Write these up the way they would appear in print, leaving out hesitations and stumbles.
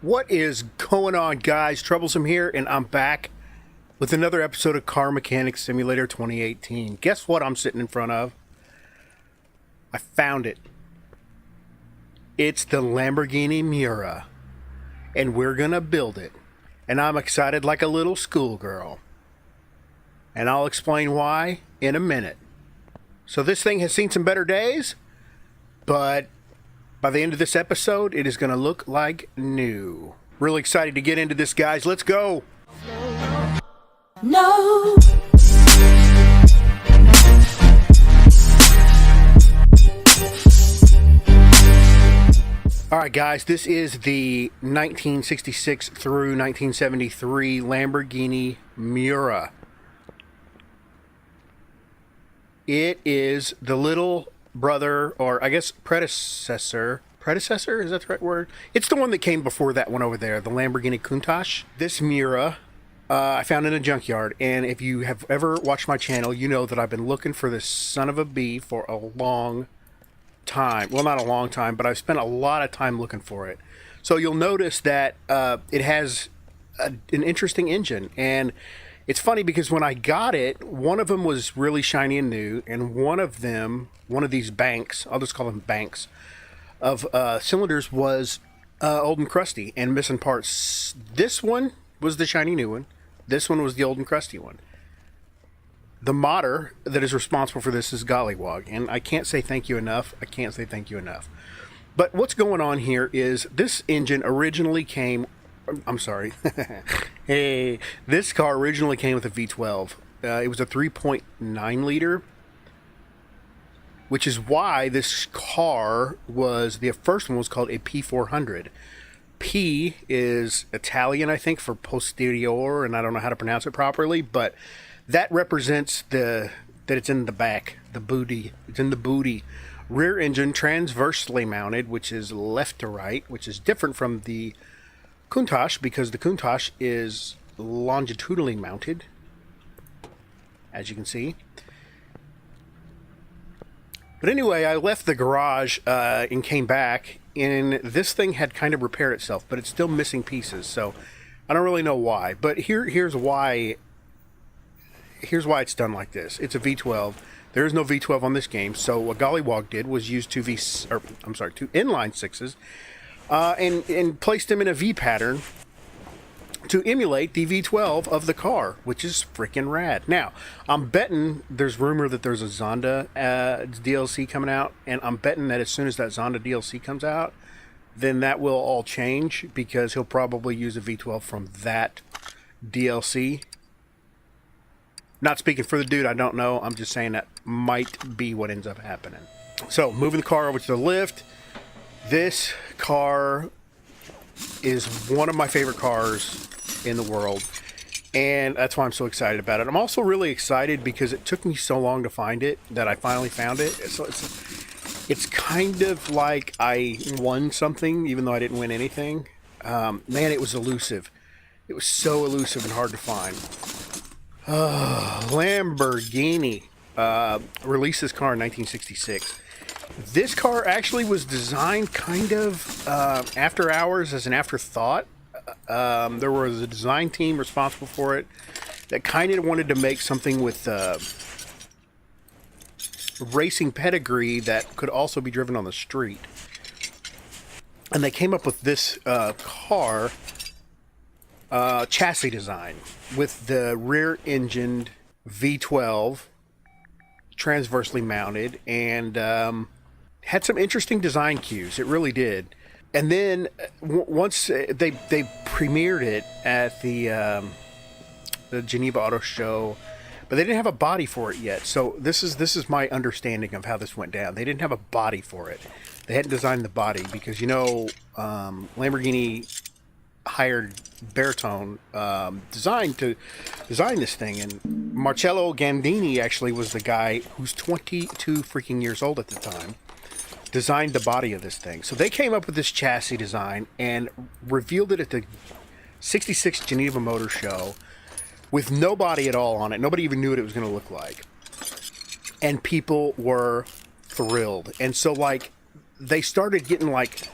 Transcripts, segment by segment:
What is going on, guys? Troublesome here, and I'm back with another episode of Car Mechanics Simulator 2018. Guess what I'm sitting in front of? I found it. It's the Lamborghini Miura, and we're gonna build it. And I'm excited like a little schoolgirl. And I'll explain why in a minute. So this thing has seen some better days, but by the end of this episode, it is going to look like new. Really excited to get into this, guys. Let's go. No. All right, guys, this is the 1966 through 1973 Lamborghini Miura. It is the little brother, or I guess predecessor, is that the right word? It's the one that came before that one over there, the Lamborghini Countach. This Miura, I found in a junkyard, and if you have ever watched my channel, you know that I've been looking for this son of a bee for a long time. Well, not a long time, but I've spent a lot of time looking for it. So you'll notice that it has an interesting engine, and it's funny because when I got it, one of them was really shiny and new, and one of these banks, I'll just call them banks, of cylinders was old and crusty and missing parts. This one was the shiny new one. This one was the old and crusty one. The modder that is responsible for this is GollyWog, and I can't say thank you enough. But what's going on here is this engine originally came... I'm sorry. Hey, this car originally came with a V12. It was a 3.9 liter, which is why this car was, the first one was called a P400. P is Italian, I think, for posterior, and I don't know how to pronounce it properly, but that represents that it's in the back, the booty. It's in the booty. Rear engine transversely mounted, which is left to right, which is different from the Countach, because the Countach is longitudinally mounted, as you can see. But anyway, I left the garage and came back, and this thing had kind of repaired itself, but it's still missing pieces, so I don't really know why. But here's why it's done like this. It's a V12. There is no V12 on this game, so what GollyWog did was use two inline sixes, and placed them in a V pattern to emulate the V12 of the car, which is freaking rad. Now, I'm betting there's rumor that there's a Zonda DLC coming out, and I'm betting that as soon as that Zonda DLC comes out, then that will all change, because he'll probably use a V12 from that DLC. Not speaking for the dude, I don't know. I'm just saying that might be what ends up happening. So, moving the car over to the lift. This car is one of my favorite cars in the world, and that's why I'm so excited about it. I'm also really excited because it took me so long to find it that I finally found it. So it's kind of like I won something, even though I didn't win anything. Man, it was elusive. It was so elusive and hard to find. Lamborghini released this car in 1966. This car actually was designed kind of after hours as an afterthought. There was a design team responsible for it that kind of wanted to make something with racing pedigree that could also be driven on the street. And they came up with this car chassis design with the rear-engined V12 transversely mounted, and had some interesting design cues. It really did. And then once they premiered it at the Geneva Auto Show, but they didn't have a body for it yet. So this is my understanding of how this went down. They didn't have a body for it. They hadn't designed the body because, you know, Lamborghini hired Baritone design to design this thing, and Marcello Gandini actually was the guy who's 22 freaking years old at the time, designed the body of this thing. So they came up with this chassis design and revealed it at the 66 Geneva Motor Show with no body at all on it. Nobody even knew what it was going to look like. And people were thrilled. And so, like, they started getting, like,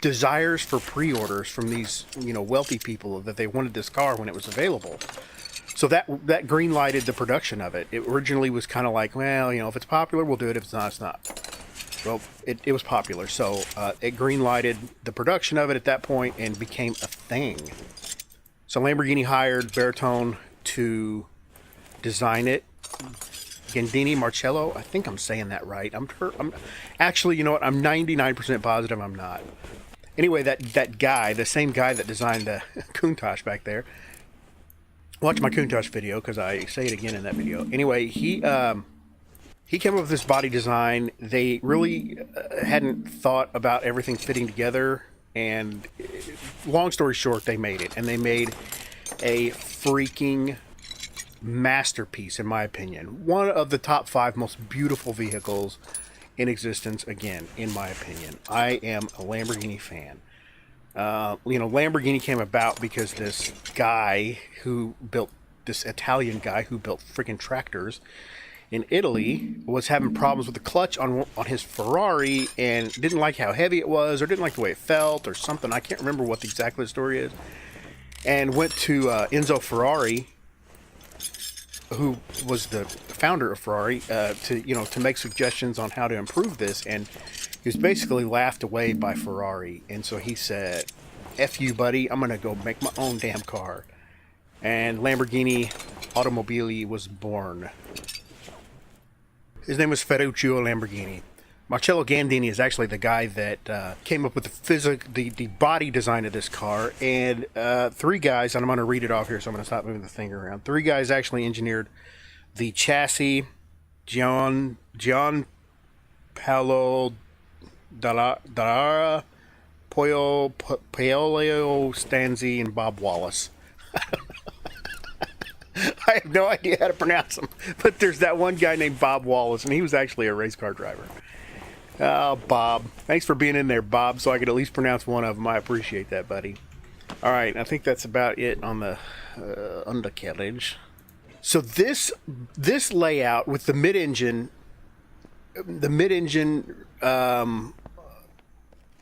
desires for pre-orders from these, wealthy people that they wanted this car when it was available. So that green lighted the production of it. It originally was kind of like, well, if it's popular, we'll do it. If it's not, it's not. Well, it was popular, so it green lighted the production of it at that point and became a thing. So Lamborghini hired Bertone to design it. Gandini Marcello, I think I'm saying that right. I'm actually, you know what? I'm 99% positive I'm not. Anyway, that guy, the same guy that designed the Countach back there. Watch my Countach video because I say it again in that video. Anyway, he came up with this body design. They really hadn't thought about everything fitting together, and long story short, they made it, and they made a freaking masterpiece, in my opinion. One of the top 5 most beautiful vehicles in existence, again, in my opinion. I am a Lamborghini fan. Lamborghini came about because this Italian guy who built freaking tractors in Italy was having problems with the clutch on his Ferrari and didn't like how heavy it was, or didn't like the way it felt, or something. I can't remember what exactly the story is. And went to Enzo Ferrari, who was the founder of Ferrari, to make suggestions on how to improve this, and he was basically laughed away by Ferrari. And so he said, "F you, buddy, I'm gonna go make my own damn car." And Lamborghini Automobili was born. His name was Ferruccio Lamborghini. Marcello Gandini is actually the guy that came up with the body design of this car. And 3 guys, and I'm going to read it off here, so I'm going to stop moving the thing around. 3 guys actually engineered the chassis: Gian Paolo Dallara, Paolo Stanzi, and Bob Wallace. I have no idea how to pronounce them, but there's that one guy named Bob Wallace, and he was actually a race car driver. Oh, Bob. Thanks for being in there, Bob, so I could at least pronounce one of them. I appreciate that, buddy. All right, I think that's about it on the undercarriage. So this layout with the mid-engine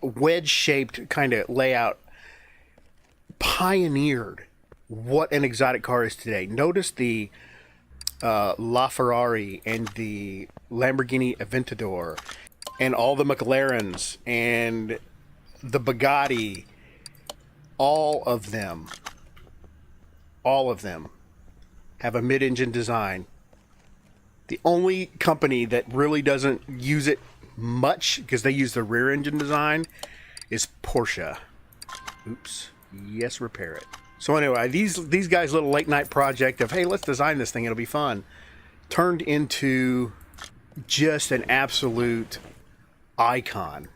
wedge-shaped kind of layout pioneered what an exotic car is today. Notice the LaFerrari and the Lamborghini Aventador and all the McLarens and the Bugatti. All of them have a mid-engine design. The only company that really doesn't use it much, because they use the rear engine design, is Porsche. Oops. Yes, repair it. So anyway, these guys' little late night project of, hey, let's design this thing, it'll be fun, turned into just an absolute icon.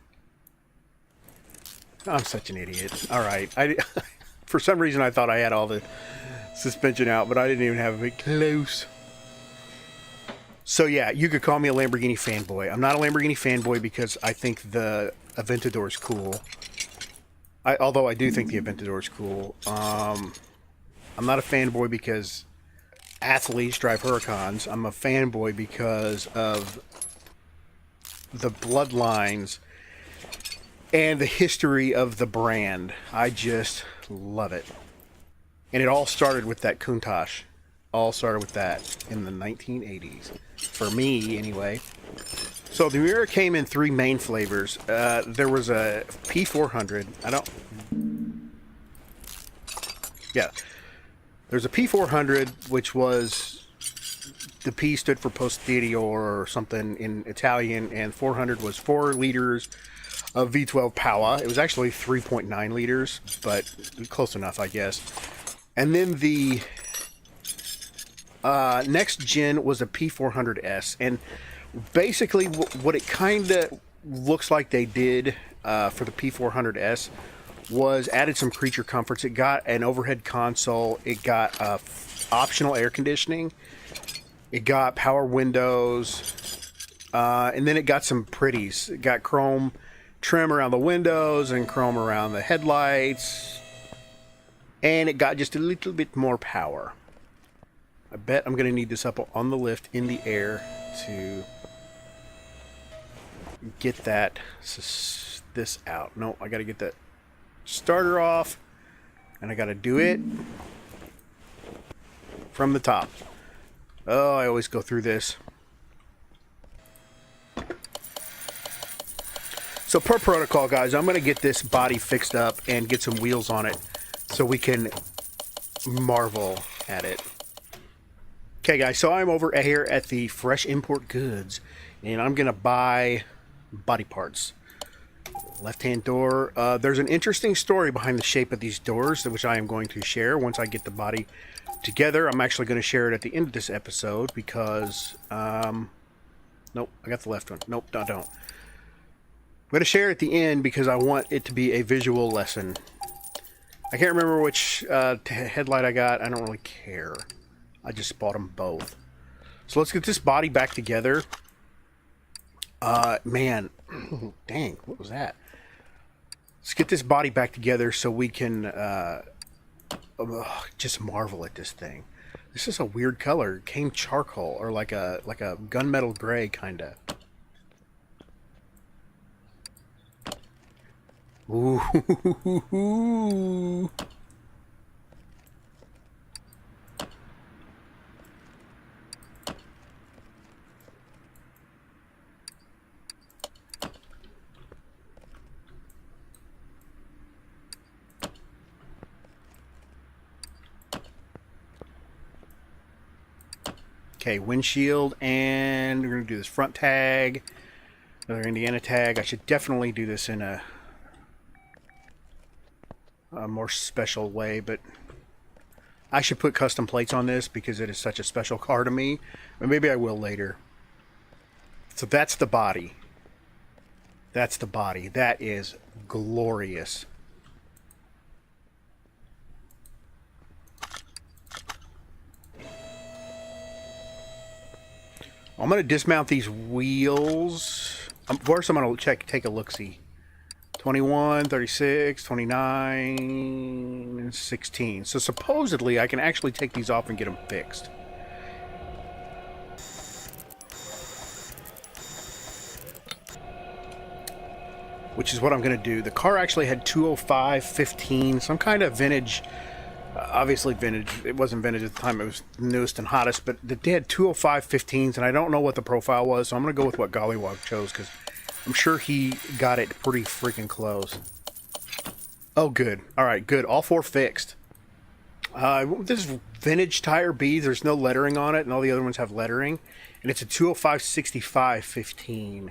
I'm such an idiot. All right. For some reason, I thought I had all the suspension out, but I didn't even have it close. So yeah, you could call me a Lamborghini fanboy. I'm not a Lamborghini fanboy because I think the Aventador is cool. Although I do think the Aventador is cool. I'm not a fanboy because athletes drive Huracans. I'm a fanboy because of the bloodlines and the history of the brand. I just love it. And it all started with that Countach. All started with that in the 1980s. For me, anyway. So the Miura came in 3 main flavors. There was a P400. There's a P400, which was, the P stood for posterior or something in Italian, and 400 was 4 liters of V12 power. It was actually 3.9 liters, but close enough, I guess. And then the next gen was a P400S, and basically what it kind of looks like they did for the P400S was added some creature comforts. It got an overhead console, it got optional air conditioning, it got power windows, and then it got some pretties. It got chrome trim around the windows and chrome around the headlights, and it got just a little bit more power. I bet I'm going to need this up on the lift in the air to get that this out. No, I got to get that starter off, and I got to do it from the top. Oh, I always go through this. So per protocol, guys, I'm going to get this body fixed up and get some wheels on it so we can marvel at it. Okay, guys, so I'm over here at the Fresh Import Goods, and I'm going to buy body parts. Left-hand door. There's an interesting story behind the shape of these doors, which I am going to share once I get the body together. I'm actually going to share it at the end of this episode because... nope, I got the left one. Nope, I don't. I'm going to share it at the end because I want it to be a visual lesson. I can't remember which headlight I got. I don't really care. I just bought them both. So let's get this body back together. Man, dang, what was that? Let's get this body back together so we can just marvel at this thing. This is a weird color. It came charcoal or like a gunmetal gray kind of. Ooh. Okay, windshield, and we're going to do this front tag, another Indiana tag. I should definitely do this in a more special way, but I should put custom plates on this because it is such a special car to me. Or maybe I will later. So that's the body. That's the body. That is glorious. I'm going to dismount these wheels. First, I'm going to take a look-see. 21, 36, 29, and 16. So supposedly, I can actually take these off and get them fixed. Which is what I'm going to do. The car actually had 205/15, some kind of vintage... obviously vintage. It wasn't vintage at the time. It was newest and hottest. But they had 205/15s, and I don't know what the profile was. So I'm going to go with what GollyWog chose because I'm sure he got it pretty freaking close. Oh, good. All right, good. All four fixed. This is vintage tire B. There's no lettering on it, and all the other ones have lettering. And it's a 205/65/15.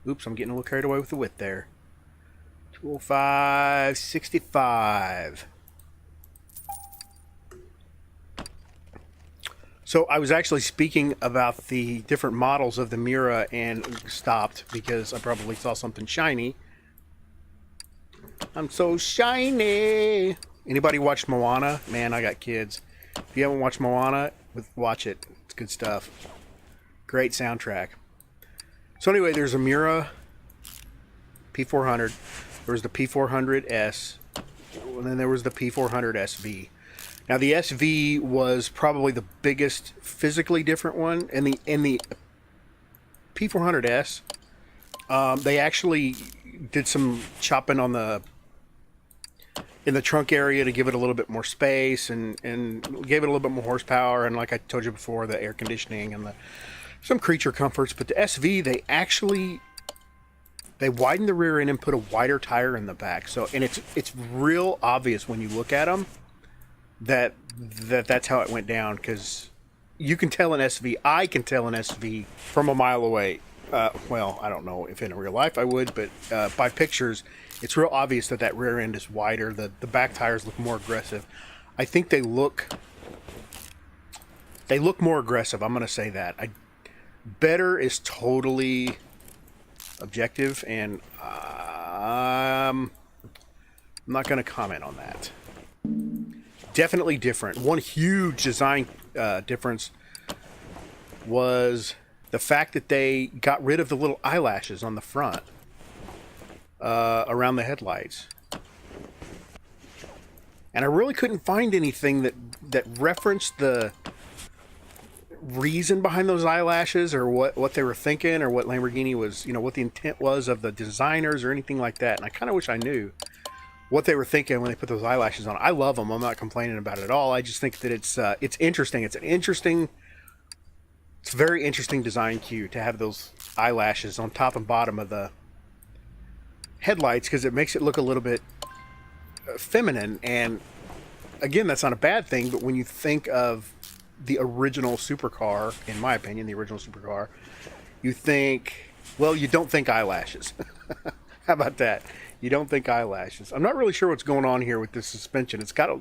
Oops, I'm getting a little carried away with the width there. 205/65. So I was actually speaking about the different models of the Miura and stopped because I probably saw something shiny. I'm so shiny. Anybody watched Moana? Man, I got kids. If you haven't watched Moana, watch it. It's good stuff. Great soundtrack. So anyway, there's a Miura P400. There was the P400S. And then there was the P400 SV. Now the SV was probably the biggest physically different one, and the P400S, they actually did some chopping on in the trunk area to give it a little bit more space and gave it a little bit more horsepower, and like I told you before, the air conditioning and some creature comforts. But the SV, they widened the rear end and put a wider tire in the back. So and it's real obvious when you look at them. That's how it went down, because you can tell an SV. I can tell an SV from a mile away. Well, I don't know if in real life I would, but by pictures, it's real obvious that rear end is wider. The back tires look more aggressive. I think they look more aggressive. I'm going to say that. Better is totally objective, and I'm not going to comment on that. Definitely different. One huge design difference was the fact that they got rid of the little eyelashes on the front around the headlights. And I really couldn't find anything that referenced reason behind those eyelashes, or what they were thinking, or what Lamborghini was, what the intent was of the designers or anything like that. And I kind of wish I knew what they were thinking when they put those eyelashes on. I love them. I'm not complaining about it at all. I just think that it's interesting. It's a very interesting design cue to have those eyelashes on top and bottom of the headlights, because it makes it look a little bit feminine. And again, that's not a bad thing, but when you think of the original supercar, in my opinion, the original supercar, you think, well, you don't think eyelashes. How about that? You don't think eyelashes. I'm not really sure what's going on here with this suspension. It's got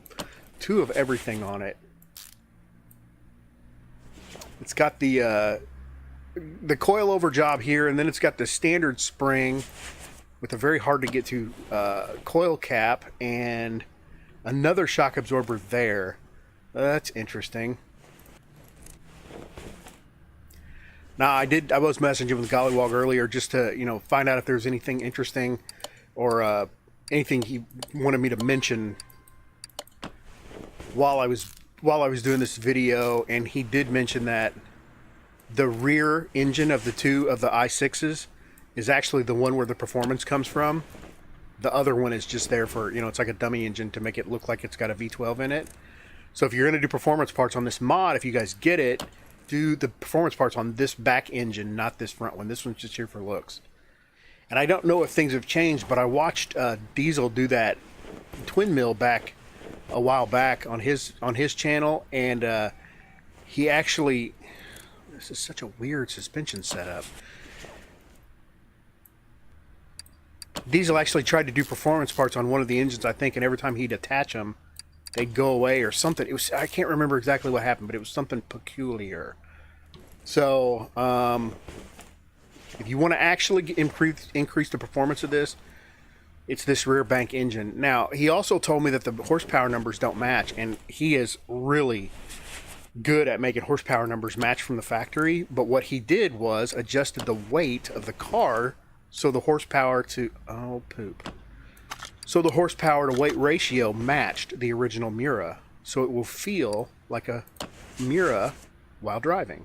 two of everything on it. It's got the coilover job here, and then it's got the standard spring with a very hard to get to coil cap and another shock absorber there. That's interesting. Now, I was messaging with GollyWog earlier just to, find out if there's anything interesting or anything he wanted me to mention while I was doing this video, and he did mention that the rear engine of the two of the i6s is actually the one where the performance comes from. The other one is just there for, it's like a dummy engine to make it look like it's got a V12 in it. So if you're going to do performance parts on this mod, if you guys get it, do the performance parts on this back engine, not this front one. This one's just here for looks. And I don't know if things have changed, but I watched Diesel do that twin mill back a while back on his channel, and he actually, this is such a weird suspension setup. Diesel actually tried to do performance parts on one of the engines, I think, and every time he'd attach them, they'd go away or something. I can't remember exactly what happened, but it was something peculiar. So, if you want to actually increase the performance of this, it's this rear bank engine. Now, he also told me that the horsepower numbers don't match, and he is really good at making horsepower numbers match from the factory. But what he did was adjusted the weight of the car so the horsepower to so the horsepower to weight ratio matched the original Miura, so it will feel like a Miura while driving.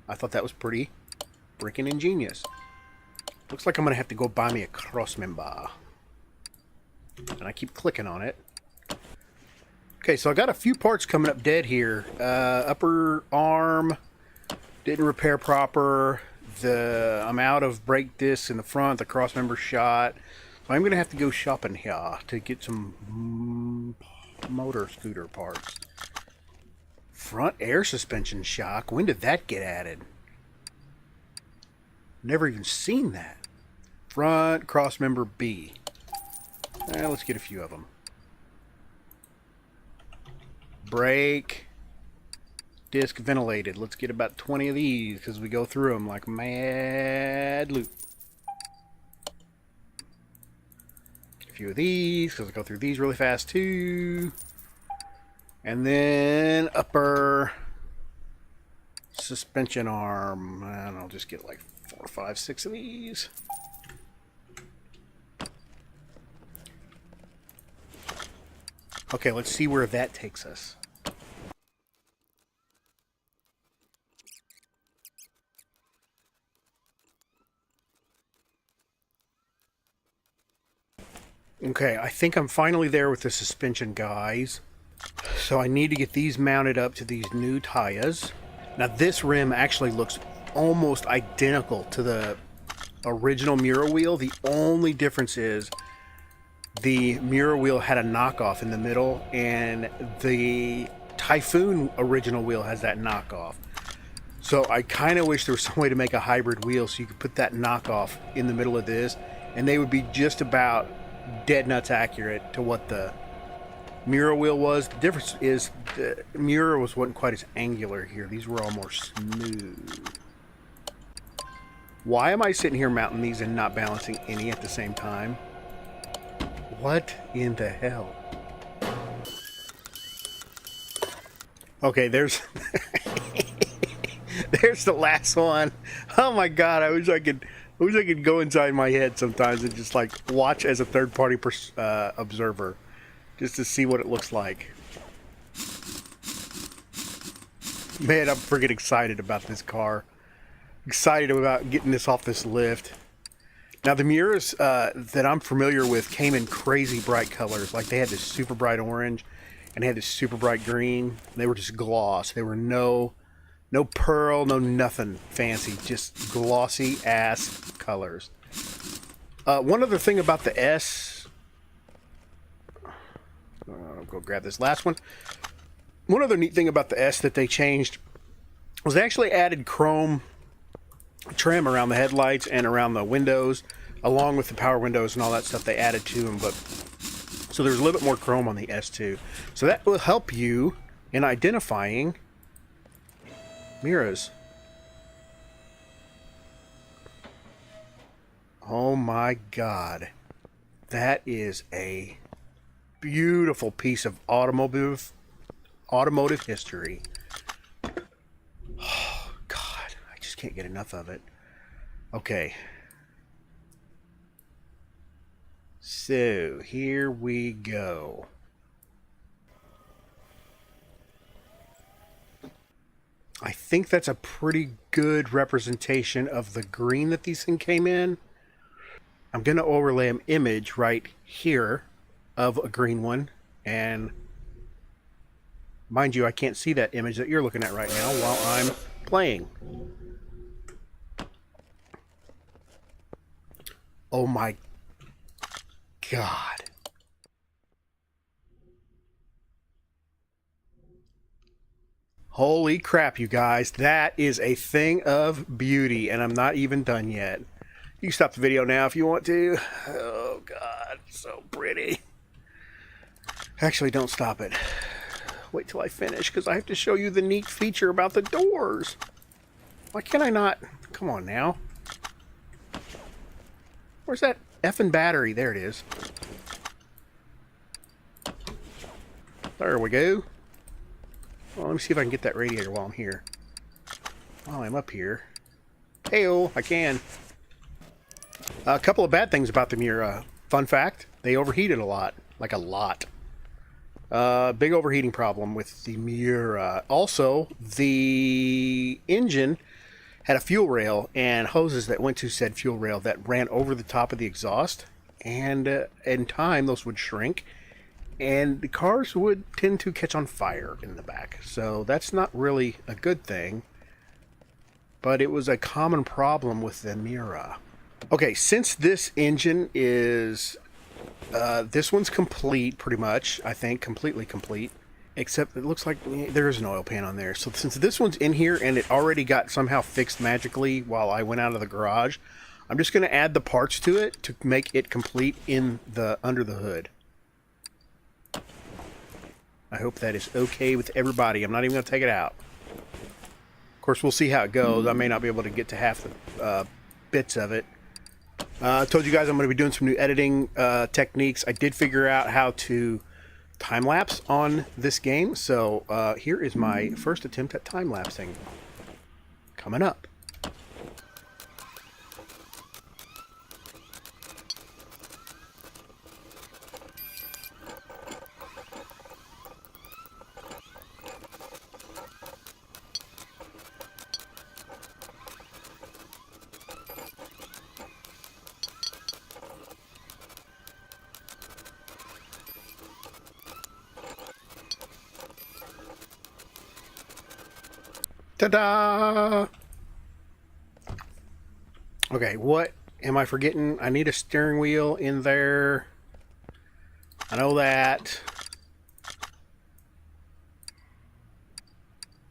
I thought that was pretty freaking ingenious. Looks like I'm gonna have to go buy me a cross member, and I keep clicking on it. Okay, so I got a few parts coming up dead here. Upper arm didn't repair proper. I'm out of brake discs in the front. The cross member shot. So I'm gonna have to go shopping here to get some motor scooter parts. Front air suspension shock. When did that get added? Never even seen that. Front cross member B. Let's get a few of them. Brake. Disc ventilated. Let's get about 20 of these because we go through them like mad loop. Get a few of these because I go through these really fast too. And then upper suspension arm. And I'll just get like 4, 5, 6 of these. Okay, let's see where that takes us. Okay, I think I'm finally there with the suspension, guys. So I need to get these mounted up to these new tires. Now this rim actually looks almost identical to the original Miura wheel. The only difference is the Miura wheel had a knockoff in the middle, and the Typhoon original wheel has that knockoff. So I kind of wish there was some way to make a hybrid wheel so you could put that knockoff in the middle of this, and they would be just about dead nuts accurate to what the Miura wheel was. The difference is the Miura wasn't quite as angular here. These were all more smooth. Why am I sitting here mounting these and not balancing any at the same time? What in the hell? Okay, there's there's the last one. Oh my god, I wish I could go inside my head sometimes and just like watch as a third-party observer, just to see what it looks like. Man, I'm freaking excited about this car. Excited about getting this off this lift. Now, the Miuras that I'm familiar with came in crazy bright colors. Like, they had this super bright orange, and they had this super bright green. They were just gloss. They were no pearl, no nothing fancy. Just glossy-ass colors. One other thing about the S... I'll go grab this last one. One other neat thing about the S that they changed was they actually added chrome trim around the headlights and around the windows, along with the power windows and all that stuff they added to them. But so there's a little bit more chrome on the S2. So that will help you in identifying Miuras. Oh my God. That is a beautiful piece of automotive history. Oh God, I just can't get enough of it. Okay. So, here we go. I think that's a pretty good representation of the green that these things came in. I'm going to overlay an image right here of a green one, and mind you, I can't see that image that you're looking at right now while I'm playing. Oh my God. Holy crap, you guys. That is a thing of beauty, and I'm not even done yet. You can stop the video now if you want to. Oh God, so pretty. Actually, don't stop it. Wait till I finish, because I have to show you the neat feature about the doors. Why can't I not? Come on now. Where's that effing battery? There it is. There we go. Well, let me see if I can get that radiator while I'm here. While I'm up here. Hey-oh, I can. A couple of bad things about the Miura. Fun fact, they overheated a lot. Like a lot. Big overheating problem with the Miura. Also, the engine had a fuel rail and hoses that went to said fuel rail that ran over the top of the exhaust. And in time, those would shrink. And the cars would tend to catch on fire in the back. So that's not really a good thing. But it was a common problem with the Miura. Okay, since this engine is... this one's complete, pretty much. I think, completely complete. Except it looks like there is an oil pan on there. So since this one's in here and it already got somehow fixed magically while I went out of the garage, I'm just going to add the parts to it to make it complete in the under the hood. I hope that is okay with everybody. I'm not even going to take it out. Of course, we'll see how it goes. I may not be able to get to half the bits of it. I told you guys I'm going to be doing some new editing techniques. I did figure out how to time-lapse on this game. So here is my first attempt at time-lapsing. Coming up. Ta-da! Okay, what am I forgetting? I need a steering wheel in there. I know that.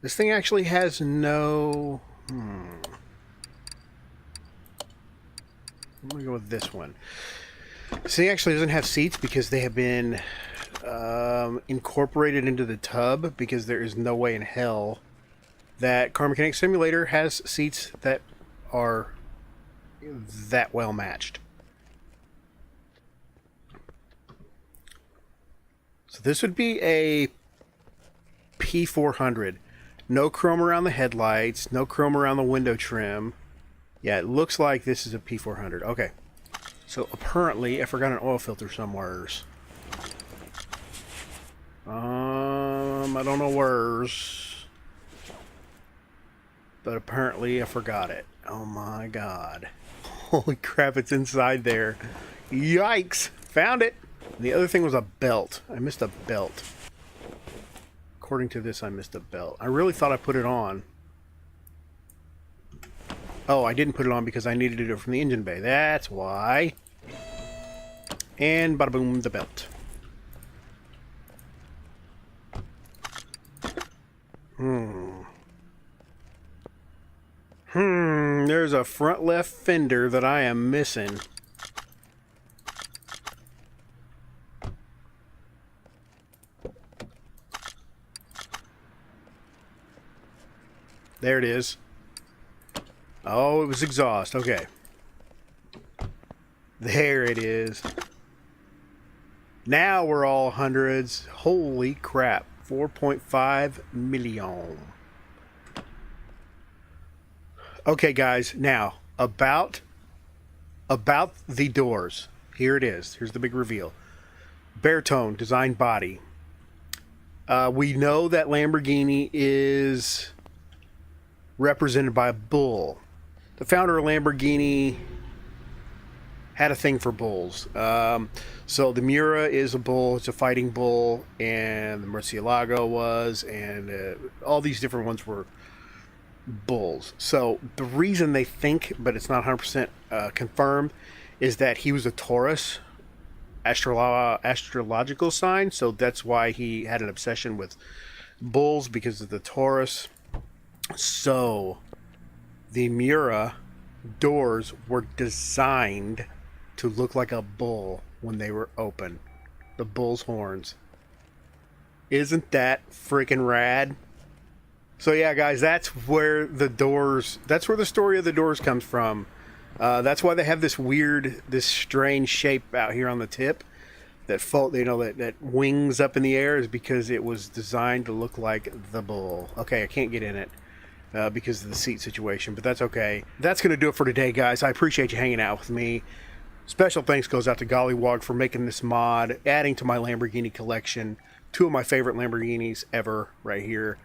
This thing actually has no... I'm going to go with this one. This thing actually doesn't have seats because they have been incorporated into the tub, because there is no way in hell that Car Mechanic Simulator has seats that are that well matched. So this would be a P400. No chrome around the headlights, no chrome around the window trim. Yeah, it looks like this is a P400. Okay. So apparently I forgot an oil filter somewheres. I don't know where's. but apparently I forgot it. Oh my god. Holy crap, it's inside there. Yikes. Found it. The other thing was a belt. I missed a belt. According to this, I missed a belt. I really thought I put it on. Oh, I didn't put it on because I needed to do it from the engine bay. That's why. And bada boom, the belt. There's a front left fender that I am missing. There it is. Oh, it was exhaust. Okay. There it is. Now we're all hundreds. Holy crap. 4.5 million. Okay, guys. Now, about the doors. Here it is. Here's the big reveal. Baritone, designed body. We know that Lamborghini is represented by a bull. The founder of Lamborghini had a thing for bulls. So the Miura is a bull. It's a fighting bull. And the Murcielago was. And all these different ones were bulls. So the reason they think, but it's not 100% confirmed, is that he was a Taurus astrological sign. So that's why he had an obsession with bulls, because of the Taurus. So the Miura doors were designed to look like a bull when they were open. The bull's horns. Isn't that freaking rad? So yeah, guys, that's where the story of the doors comes from. That's why they have this strange shape out here on the tip that wings up in the air, is because it was designed to look like the bull. Okay, I can't get in it because of the seat situation, but that's okay. That's going to do it for today, guys. I appreciate you hanging out with me. Special thanks goes out to GollyWog for making this mod, adding to my Lamborghini collection. Two of my favorite Lamborghinis ever right here.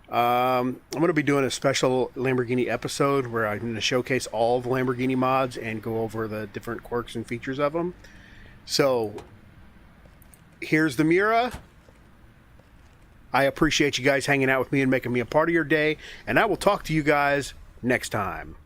I'm going to be doing a special Lamborghini episode where I'm going to showcase all the Lamborghini mods and go over the different quirks and features of them. So, here's the Miura. I appreciate you guys hanging out with me and making me a part of your day, and I will talk to you guys next time.